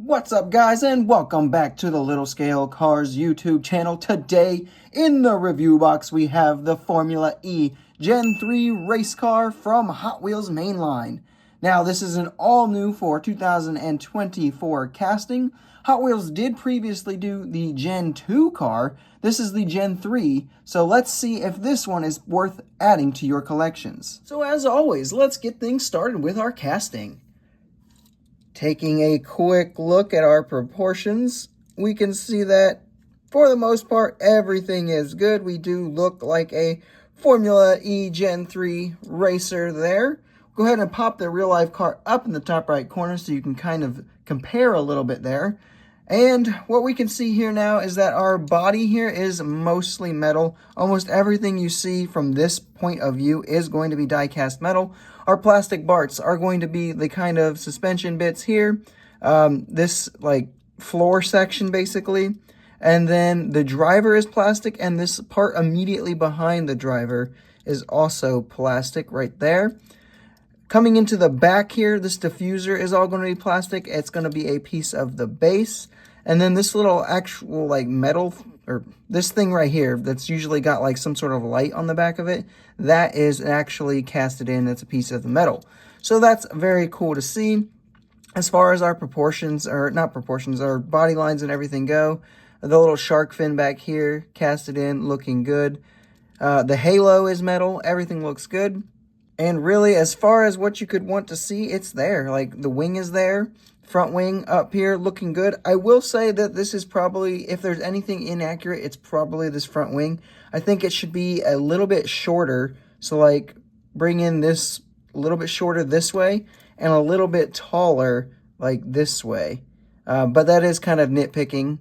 What's up, guys, and welcome back to the Little Scale Cars YouTube channel. Today in the review box we have the Formula E Gen 3 race car from Hot Wheels mainline. Now this is an all new for 2024 casting. Hot Wheels did previously do the Gen 2 car. This is the Gen 3, so let's see if this one is worth adding to your collections. So as always, let's get things started with our casting. Taking a quick look at our proportions, we can see that for the most part, everything is good. We do look like a Formula E Gen 3 racer there. Go ahead and pop the real life car up in the top right corner so you can kind of compare a little bit there. And what we can see here now is that our body here is mostly metal. Almost everything you see from this point of view is going to be die-cast metal. Our plastic parts are going to be the kind of suspension bits here. This like floor section basically. And then the driver is plastic, and this part immediately behind the driver is also plastic right there. Coming into the back here, this diffuser is all going to be plastic. It's going to be a piece of the base. And then this little actual like metal, or this thing right here that's usually got like some sort of light on the back of it, that is actually casted in. That's a piece of the metal. So that's very cool to see. As far as our proportions, or not proportions, our body lines and everything go, the little shark fin back here, casted in, looking good. The halo is metal. Everything looks good. And really, as far as what you could want to see, it's there. Like, the wing is there. Front wing up here, looking good. I will say that this is probably, if there's anything inaccurate, it's probably this front wing. I think it should be a little bit shorter. So, like, bring in this a little bit shorter this way and a little bit taller, like, this way. But that is kind of nitpicking,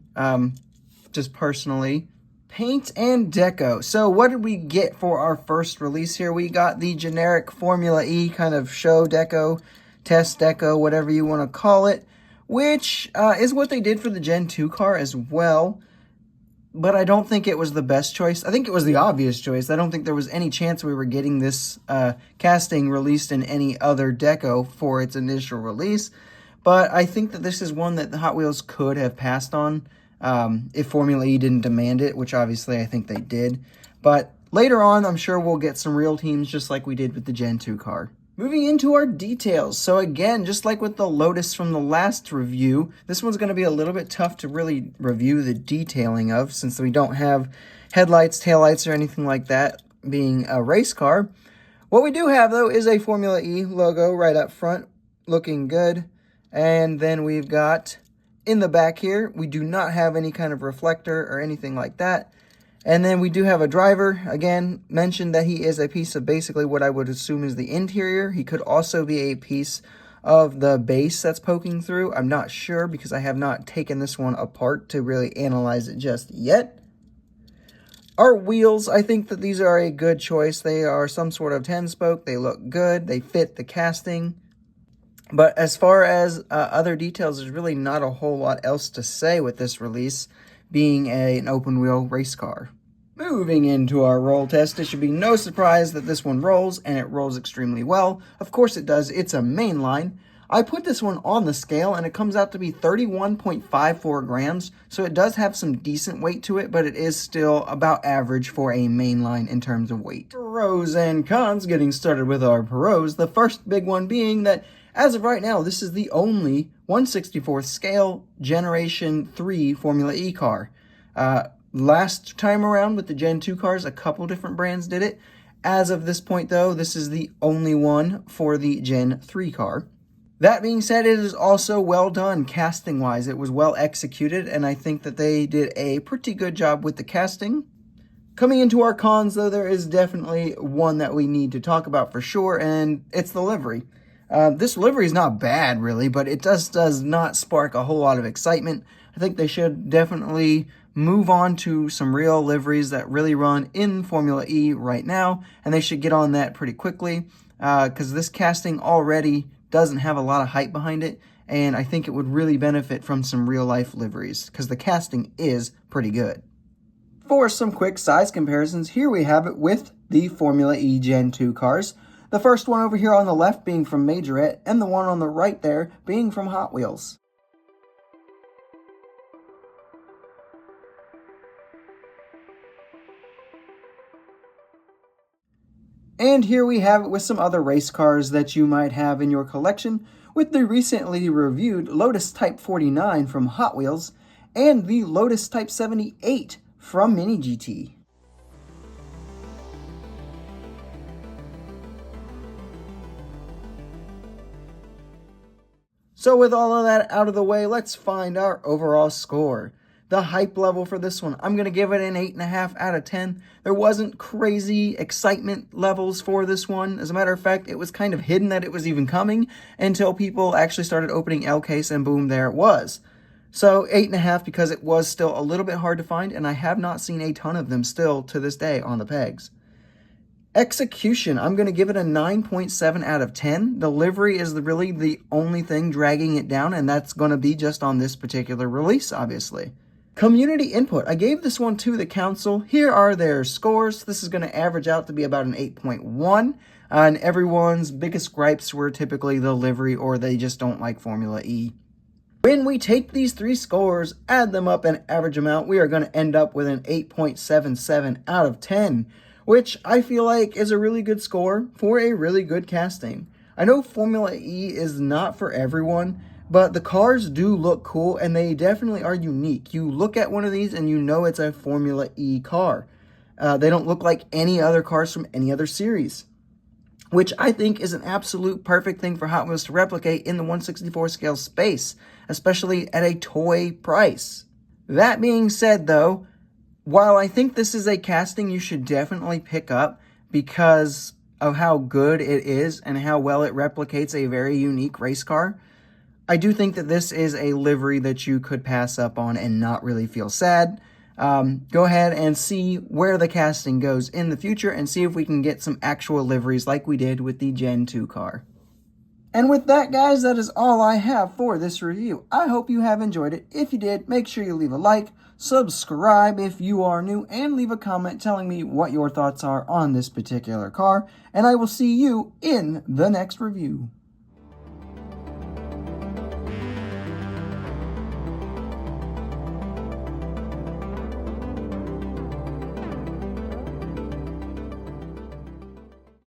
just personally. Paint and deco. So what did we get for our first release here? We got the generic Formula E kind of show deco, test deco, whatever you want to call it, which is what they did for the Gen 2 car as well. But I don't think it was the best choice. I think it was the obvious choice. I don't think there was any chance we were getting this casting released in any other deco for its initial release. But I think that this is one that the Hot Wheels could have passed on if Formula E didn't demand it, which obviously I think they did. But later on, I'm sure we'll get some real teams just like we did with the Gen 2 car. Moving into our details. So again, just like with the Lotus from the last review, this one's going to be a little bit tough to really review the detailing of, since we don't have headlights, taillights, or anything like that, being a race car. What we do have, though, is a Formula E logo right up front, looking good. And then we've got, in the back here, we do not have any kind of reflector or anything like that. And then we do have a driver. Again, mentioned that he is a piece of basically what I would assume is the interior. He could also be a piece of the base that's poking through. I'm not sure because I have not taken this one apart to really analyze it just yet. Our wheels, I think that these are a good choice. They are some sort of 10-spoke. They look good. They fit the casting. But as far as other details, there's really not a whole lot else to say with this release, being an open-wheel race car. Moving into our roll test, it should be no surprise that this one rolls, and it rolls extremely well. Of course it does. It's a mainline. I put this one on the scale, and it comes out to be 31.54 grams, so it does have some decent weight to it, but it is still about average for a mainline in terms of weight. Pros and cons, getting started with our pros. The first big one being that as of right now, this is the only 1/64th scale Generation 3 Formula E car. Last time around with the Gen 2 cars, a couple different brands did it. As of this point, though, this is the only one for the Gen 3 car. That being said, it is also well done casting-wise. It was well executed, and I think that they did a pretty good job with the casting. Coming into our cons, though, there is definitely one that we need to talk about for sure, and it's the livery. This livery is not bad, really, but it does not spark a whole lot of excitement. I think they should definitely move on to some real liveries that really run in Formula E right now, and they should get on that pretty quickly, because this casting already doesn't have a lot of hype behind it, and I think it would really benefit from some real-life liveries, because the casting is pretty good. For some quick size comparisons, here we have it with the Formula E Gen 2 cars. The first one over here on the left being from Majorette, and the one on the right there being from Hot Wheels. And here we have it with some other race cars that you might have in your collection, with the recently reviewed Lotus Type 49 from Hot Wheels and the Lotus Type 78 from Mini GT. So with all of that out of the way, let's find our overall score. The hype level for this one, I'm going to give it an 8.5 out of 10. There wasn't crazy excitement levels for this one. As a matter of fact, it was kind of hidden that it was even coming until people actually started opening L case, and boom, there it was. So 8.5 because it was still a little bit hard to find, and I have not seen a ton of them still to this day on the pegs. Execution, I'm going to give it a 9.7 out of 10. The livery is really the only thing dragging it down, and that's going to be just on this particular release, obviously. Community input, I gave this one to the council. Here are their scores. This is going to average out to be about an 8.1, and everyone's biggest gripes were typically the livery, or they just don't like Formula E. When we take these three scores, add them up and average them out, we are going to end up with an 8.77 out of 10. Which I feel like is a really good score for a really good casting. I know Formula E is not for everyone, but the cars do look cool and they definitely are unique. You look at one of these and you know it's a Formula E car. They don't look like any other cars from any other series, which I think is an absolute perfect thing for Hot Wheels to replicate in the 1/64 scale space, especially at a toy price. That being said, though, while I think this is a casting you should definitely pick up because of how good it is and how well it replicates a very unique race car, I do think that this is a livery that you could pass up on and not really feel sad. Go ahead and see where the casting goes in the future and see if we can get some actual liveries like we did with the Gen 2 car. And with that, guys, that is all I have for this review. I hope you have enjoyed it. If you did, make sure you leave a like, subscribe if you are new, and leave a comment telling me what your thoughts are on this particular car. And I will see you in the next review.